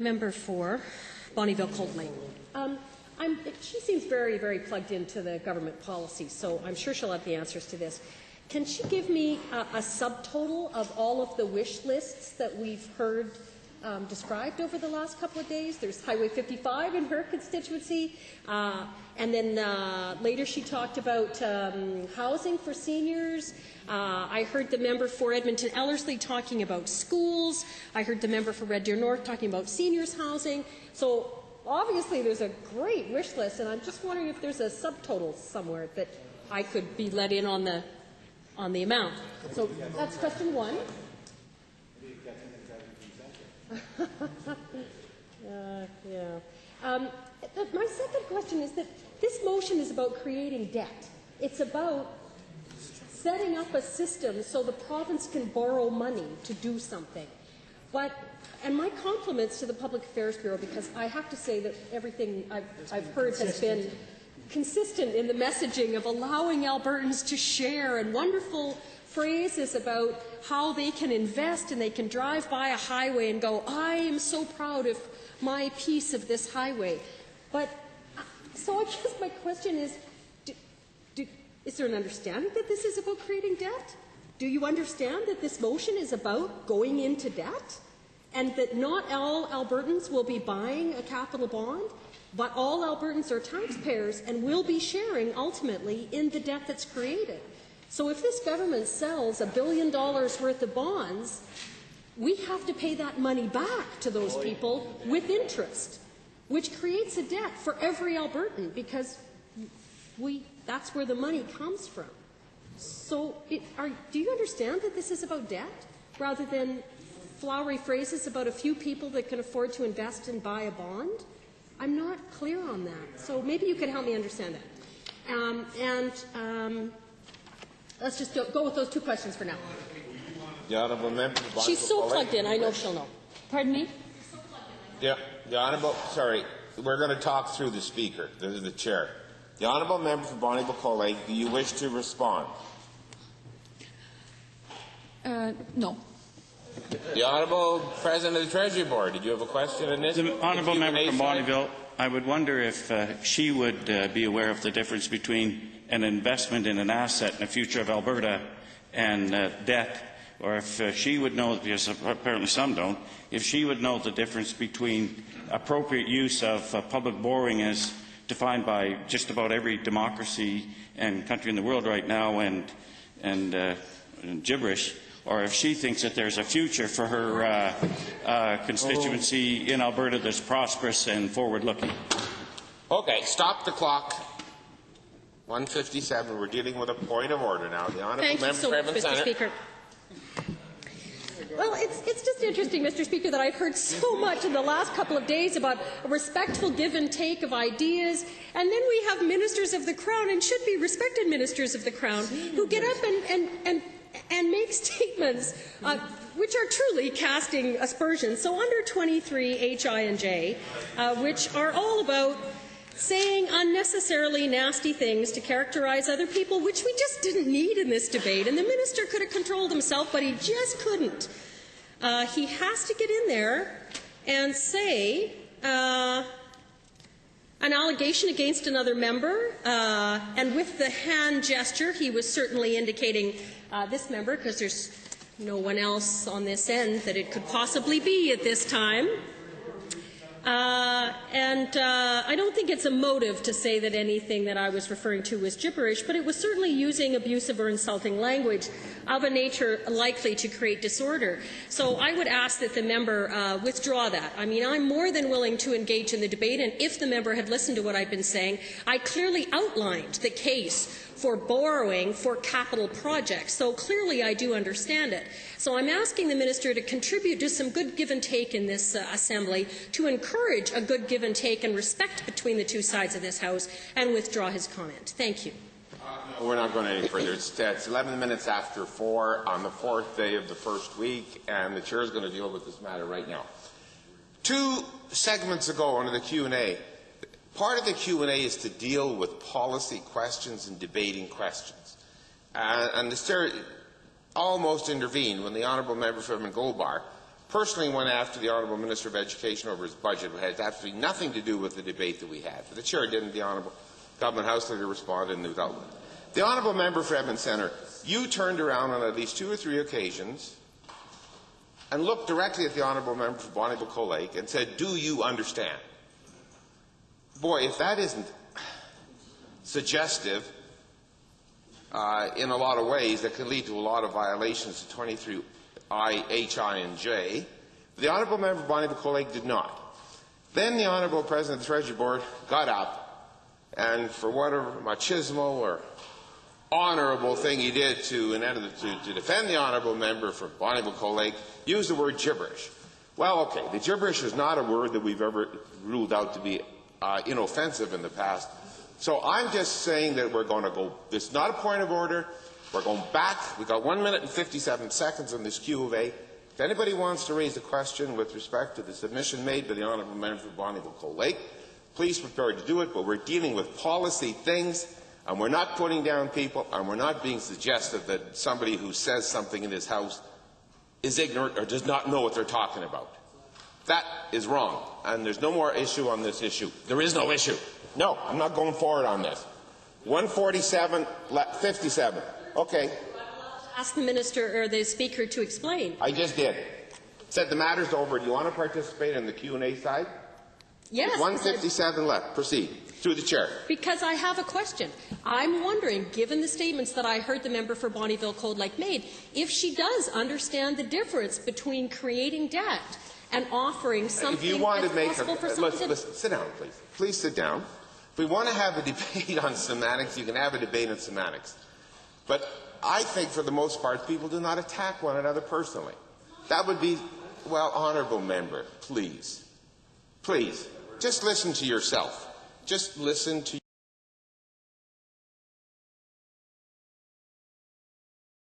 Member for Bonnyville Cold Lake. She seems very, very plugged into the government policy, so I'm sure she'll have the answers to this. Can she give me a subtotal of all of the wish lists that we've heard described over the last couple of days? There's Highway 55 in her constituency, and then later she talked about housing for seniors. I heard the member for Edmonton Ellerslie talking about schools. I heard the member for Red Deer North talking about seniors housing. So obviously there's a great wish list, and I'm just wondering if there's a subtotal somewhere that I could be let in on the amount. So that's question one. My second question is that this motion is about creating debt. It's about setting up a system so the province can borrow money to do something. And my compliments to the Public Affairs Bureau, because I have to say that everything I've heard has been consistent in the messaging of allowing Albertans to share, and wonderful phrases about how they can invest and they can drive by a highway and go, I am so proud of my piece of this highway. So I guess my question is, is there an understanding that this is about creating debt? Do you understand that this motion is about going into debt? And that not all Albertans will be buying a capital bond, but all Albertans are taxpayers and will be sharing ultimately in the debt that's created. So if this government sells $1 billion worth of bonds, we have to pay that money back to those people with interest, which creates a debt for every Albertan, because that's where the money comes from. So do you understand that this is about debt rather than flowery phrases about a few people that can afford to invest and buy a bond? I'm not clear on that. So maybe you can help me understand that. Let's just go with those two questions for now. The Honourable Member. She's so plugged in, I know she'll know. Pardon me? Yeah, the Honourable, sorry, we're going to talk through the Speaker, the Chair. The Honourable Member for Bonnyville Cold Lake, do you wish to respond? No. The Honourable President of the Treasury Board, did you have a question in this? The Honourable Member from Bonnyville, I would wonder if she would be aware of the difference between an investment in an asset in the future of Alberta and debt, or if she would know, because apparently some don't, if she would know the difference between appropriate use of public borrowing as defined by just about every democracy and country in the world right now and gibberish, or if she thinks that there's a future for her constituency in Alberta that's prosperous and forward-looking. Okay, stop the clock. 1:57. We're dealing with a point of order now. The Honourable Thank Member you so much, Mr. Speaker. Well, it's just interesting, Mr. Speaker, that I've heard so much in the last couple of days about a respectful give and take of ideas, and then we have ministers of the Crown, and should be respected ministers of the Crown, who get up and make statements which are truly casting aspersions. So under 23 H, I, and J, which are all about saying unnecessarily nasty things to characterize other people, which we just didn't need in this debate. And the minister could have controlled himself, but he just couldn't. He has to get in there and say an allegation against another member, and with the hand gesture, he was certainly indicating this member, because there's no one else on this end that it could possibly be at this time. I don't think it's a motive to say that anything that I was referring to was gibberish, but it was certainly using abusive or insulting language of a nature likely to create disorder. So I would ask that the member withdraw that. I mean, I'm more than willing to engage in the debate, and if the member had listened to what I've been saying, I clearly outlined the case for borrowing for capital projects. So clearly I do understand it. So I'm asking the minister to contribute to some good give and take in this assembly, to encourage a good give and take and respect between the two sides of this House, and withdraw his comment. Thank you. We're not going any further. It's 11 minutes after 4 on the 4th day of the first week, and the Chair is going to deal with this matter right now. 2 segments ago under the Q&A, part of the Q&A is to deal with policy questions and debating questions. And the Chair almost intervened when the Honourable Member from Goldbar personally went after the Honourable Minister of Education over his budget. It had absolutely nothing to do with the debate that we had. The Chair didn't. The Honourable Government House Leader responded and without. The Honourable Member for Edmonton Centre, you turned around on at least 2 or 3 occasions and looked directly at the Honourable Member for Bonneville-Coal Lake and said, "Do you understand?" Boy, if that isn't suggestive in a lot of ways that could lead to a lot of violations of 23I, H, I, and J. The Honourable Member for Bonneville-Coal Lake did not. Then the Honourable President of the Treasury Board got up and, for whatever machismo or honourable thing he did to defend the Honourable Member for Bonneville-Coal Lake, used the word gibberish. Well, okay, the gibberish is not a word that we've ever ruled out to be inoffensive in the past. So I'm just saying that we're going to go, this is not a point of order, we're going back, we've got 1 minute and 57 seconds on this Q of A. If anybody wants to raise a question with respect to the submission made by the Honourable Member for Bonneville-Coal Lake, please prepare to do it, but we're dealing with policy things, and we're not putting down people, and we're not being suggestive that somebody who says something in this House is ignorant or does not know what they're talking about. That is wrong, and there's no more issue on this issue. There is no issue. No, I'm not going forward on this. 147, 57. Okay. Ask the Minister or the Speaker to explain. I just did. Said the matter's over. Do you want to participate in the Q&A side? Yes. 157 left. Proceed. Through the Chair. Because I have a question. I'm wondering, given the statements that I heard the member for Bonneville-Coal Lake made, if she does understand the difference between creating debt and offering something if you want to make possible for listen, sit down, please. Please sit down. If we want to have a debate on semantics, you can have a debate on semantics. But I think, for the most part, people do not attack one another personally. That would be, well, Honourable Member, please. Please, just listen to yourself. Just listen to